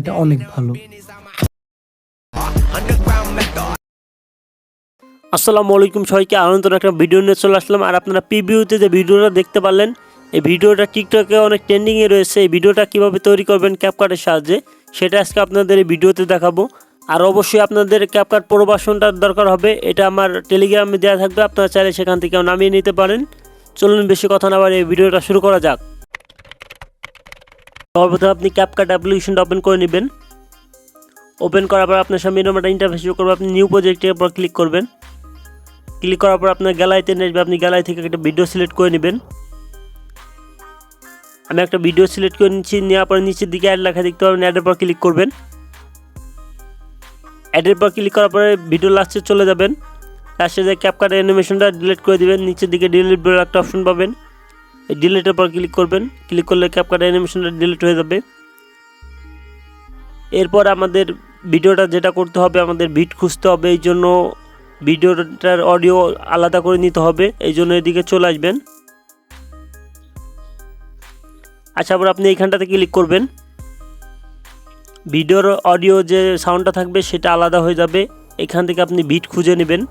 এটা অনেক ভালো। আসসালামু আলাইকুম সবাইকে, আনন্দের একটা ভিডিও নিয়ে চলে আসলাম। আর আপনারা প্রিভিউতে যে ভিডিওটা দেখতে পারলেন, এই ভিডিওটা টিকটকে অনেক ট্রেন্ডিংয়ে রয়েছে। এই ভিডিওটা কিভাবে তৈরি করবেন ক্যাপকাটের সাহায্যে, সেটা আজকে আপনাদের এই ভিডিওতে দেখাবো। আর অবশ্যই আপনাদের ক্যাপকাট প্রো ভার্সনটার দরকার হবে, এটা আমার টেলিগ্রামে দেওয়া থাকবে, আপনারা চাইলে সেখান থেকে নামিয়ে নিতে পারেন। চলুন বেশি কথা না বলে এই ভিডিওটা শুরু করা যাক। সর্বপ্রথম আপনি ক্যাপকাট অ্যাপ্লিকেশনটা ওপেন করে নেবেন। ওপেন করার পর আপনার সামনে এরকম একটা ইন্টারফেস শো করবে। আপনি নিউ প্রজেক্টের উপর ক্লিক করবেন। ক্লিক করার পর আপনার গ্যালারিতে নিয়ে আসবে। আপনি গ্যালারি থেকে একটা ভিডিও সিলেক্ট করে নেবেন। আমি একটা ভিডিও সিলেক্ট করে নিচ্ছি। নেওয়ার পর নিচের দিকে অ্যাড লেখা দেখতে পাবেন, অ্যাডের পর ক্লিক করবেন। অ্যাডের পর ক্লিক করার পরে ভিডিও লাস্টে চলে যাবেন। লাস্টে যে ক্যাপকাট অ্যানিমেশনটা ডিলিট করে দেবেন। নিচের দিকে ডিলিট বলে একটা অপশন পাবেন, এই ডিলিটের পর ক্লিক করবেন। ক্লিক করলে ক্যাপকাট অ্যানিমেশনটা ডিলিট হয়ে যাবে। এরপর আমাদের ভিডিওটা যেটা করতে হবে, আমাদের বিট খুঁজতে হবে। এই জন্য ভিডিওটার অডিও আলাদা করে নিতে হবে, এই জন্য এদিকে চলে আসবেন। আসার পর আপনি এইখানটাতে ক্লিক করবেন। ভিডিওর অডিও যে সাউন্ডটা থাকবে সেটা আলাদা হয়ে যাবে। এখান থেকে আপনি বিট খুঁজে নেবেন।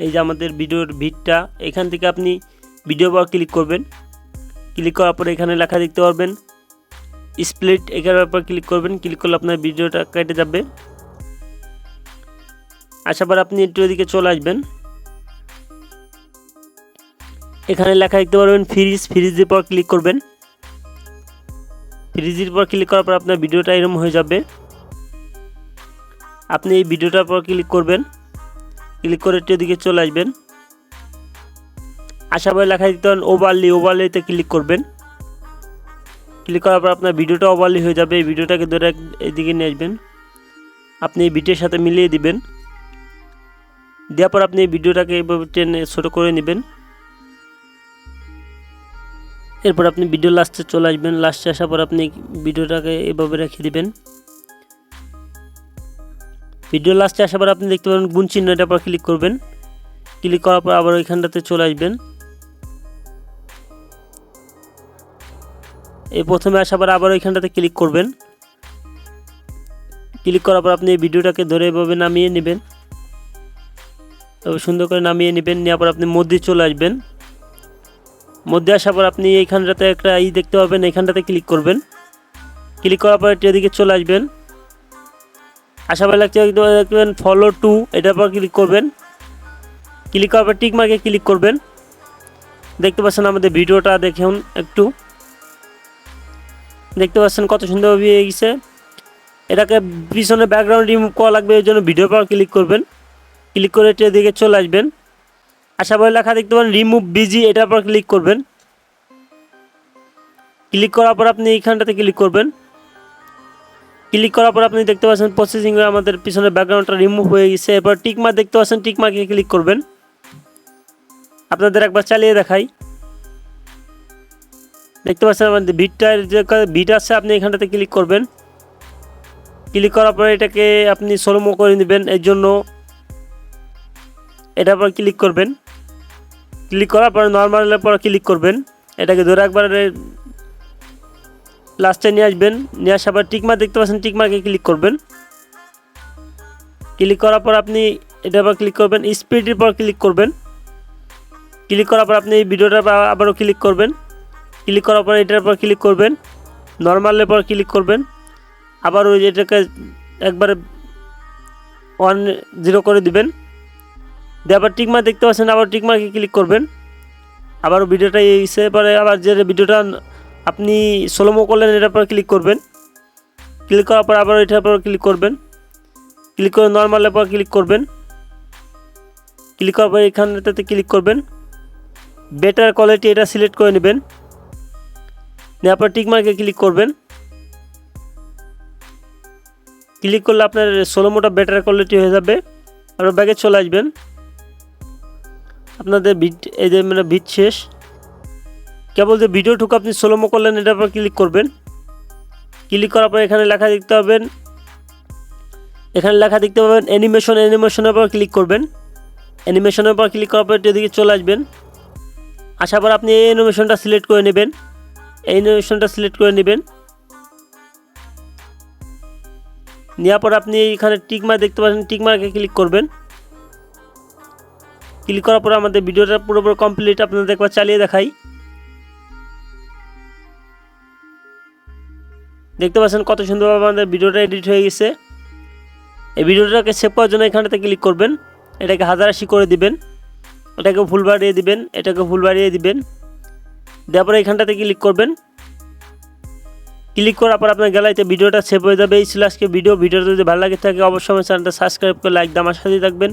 এই যে আমাদের ভিডিওর বিটটা, এখান থেকে আপনি ভিডিও পর ক্লিক করবেন। ক্লিক করার পরে এখানে লেখা দেখতে পারবেন স্প্লিট, এখানের উপর ক্লিক করবেন। ক্লিক করলে আপনার ভিডিওটা কেটে যাবে। আসার পর আপনি একটু এদিকে চলে আসবেন। এখানে লেখা দেখতে পারবেন ফ্রিজের পর ক্লিক করবেন। ফ্রিজের পর ক্লিক করার পর আপনার ভিডিওটা এরকম হয়ে যাবে। আপনি এই ভিডিওটার পর ক্লিক করবেন। ক্লিক করে একটু এদিকে চলে আসবেন। আসার পর লেখা দেখতে পাবেন ওভারলিতে ক্লিক করবেন। ক্লিক করার পর আপনার ভিডিওটা ওভারলি হয়ে যাবে। এই ভিডিওটাকে ধরে এইদিকে নিয়ে আসবেন। আপনি এই ভিডিওর সাথে মিলিয়ে দিবেন। দেওয়ার পর আপনি এই ভিডিওটাকে এইভাবে টেনে ছোটো করে নেবেন। এরপর আপনি ভিডিও লাস্টে চলে আসবেন। লাস্টে আসার পর আপনি ভিডিওটাকে এভাবে রেখে দিবেন। ভিডিও লাস্টে আসার পর আপনি দেখতে পাবেন গুণ চিহ্ন, এটার পর ক্লিক করবেন। ক্লিক করার পর আবার ওইখানটাতে চলে আসবেন। এই প্রথমে আসার পর আবার ওইখানটাতে ক্লিক করবেন। ক্লিক করার পর আপনি এই ভিডিওটাকে ধরে এভাবে নামিয়ে নেবেন, তবে সুন্দর করে নামিয়ে নেবেন। নেওয়ার পর আপনি মধ্যে চলে আসবেন। মধ্যে আসার পর আপনি এইখানটাতে একটা দেখতে পাবেন, এইখানটাতে ক্লিক করবেন। ক্লিক করার পর এদিকে চলে আসবেন। আসার পর দেখবেন ফলো টু, এটার পর ক্লিক করবেন। ক্লিক করার পর টিক মার্কে ক্লিক করবেন। দেখতে পাচ্ছেন আমাদের ভিডিওটা দেখুন, একটু দেখতে পাচ্ছেন কত সুন্দরভাবে হয়ে গেছে। এটাকে পিছনে ব্যাকগ্রাউন্ড রিমুভ করা লাগবে, এই জন্য ভিডিওর পর ক্লিক করবেন। ক্লিক করে এদিকে চলে আসবেন। আসার পর লেখা দেখতে পাবেন রিমুভ বিজি, এটার পর ক্লিক করবেন। ক্লিক করার পর আপনি এইখানটাতে ক্লিক করবেন। ক্লিক করার পর আপনি দেখতে পাচ্ছেন প্রসেসিং হয়ে আমাদের পিছনে ব্যাকগ্রাউন্ডটা রিমুভ হয়ে গেছে। এরপর টিকমার্ক দেখতে পাচ্ছেন, টিকমার্কে ক্লিক করবেন। আপনাদের একবার চালিয়ে দেখাই। দেখতে পাচ্ছেন আমাদের বিটটার যে বিট আছে, আপনি এখানটাতে ক্লিক করবেন। ক্লিক করার পর এটাকে আপনি স্লোমো করে নেবেন, এর জন্য এটার পর ক্লিক করবেন। ক্লিক করার পর নর্মালের পর ক্লিক করবেন। এটাকে ধরে একবার লাস্টে নিয়ে আসবেন। নিয়ে আসার পর টিকমার্ক দেখতে পাচ্ছেন, টিকমার্কে ক্লিক করবেন। ক্লিক করার পর আপনি এটার পর ক্লিক করবেন। স্পিডের পর ক্লিক করবেন। ক্লিক করার পর আপনি এই ভিডিওটার আবারও ক্লিক করবেন। ক্লিক করার পর এটার পর ক্লিক করবেন। নর্মালের পর ক্লিক করবেন। আবার ওই এটাকে একবারে 1-0 করে দিবেন। দিয়ে আবার টিকমার্ক দেখতে পাচ্ছেন, আবার টিকমার্কে ক্লিক করবেন। আবার ভিডিওটা এসে পরে আবার যে ভিডিওটা আপনি স্লোমো করলেন এটার পর ক্লিক করবেন। ক্লিক করার পর আবার এটার পর ক্লিক করবেন। ক্লিক করে নর্মালের পর ক্লিক করবেন। ক্লিক করার পর এখানটাতে ক্লিক করবেন। বেটার কোয়ালিটি এটা সিলেক্ট করে নেবেন। নেওয়ার পর টিকমার্কে ক্লিক করবেন। ক্লিক করলে আপনার স্লোমোটা বেটার কোয়ালিটি হয়ে যাবে। আর ব্যাগে চলে আসবেন। আপনাদের বিট এই যে মানে বিট শেষ। কেবল যে ভিডিওটুকু আপনি স্লোমো করলেন এটার পর ক্লিক করবেন। ক্লিক করার পর এখানে লেখা দেখতে পাবেন, অ্যানিমেশনের পর ক্লিক করবেন। অ্যানিমেশনের পর ক্লিক করার পর এদিকে চলে আসবেন। আসার পর আপনি এই অ্যানিমেশনটা সিলেক্ট করে নেবেন। নেওয়ার পর আপনি এইখানে টিক মার্ক দেখতে পাচ্ছেন, টিক মার্কে ক্লিক করবেন। ক্লিক করার পর আমাদের ভিডিওটা পুরোপুরি কমপ্লিট। আপনাদের একবার চালিয়ে দেখাই। দেখতে পাচ্ছেন কত সুন্দরভাবে আমাদের ভিডিওটা এডিট হয়ে গেছে। এই ভিডিওটাকে সেভ করার জন্য এখানটাতে ক্লিক করবেন, এটাকে 1080 করে দিবেন, এটাকে ফুল বাড়িয়ে দিবেন, এটাকে ফুল বাড়িয়ে দিবেন। দেওয়ার পরে এখানটাতে ক্লিক করবেন। ক্লিক করার পর আপনার গ্যালারিতে ভিডিওটা সেভ হয়ে যাবে। এই ছিল আজকে ভিডিওটা যদি ভালো লাগে থাকে অবশ্যই আমার চ্যানেলটা সাবস্ক্রাইব করে লাইক দিয়ে আমার সাথে থাকবেন।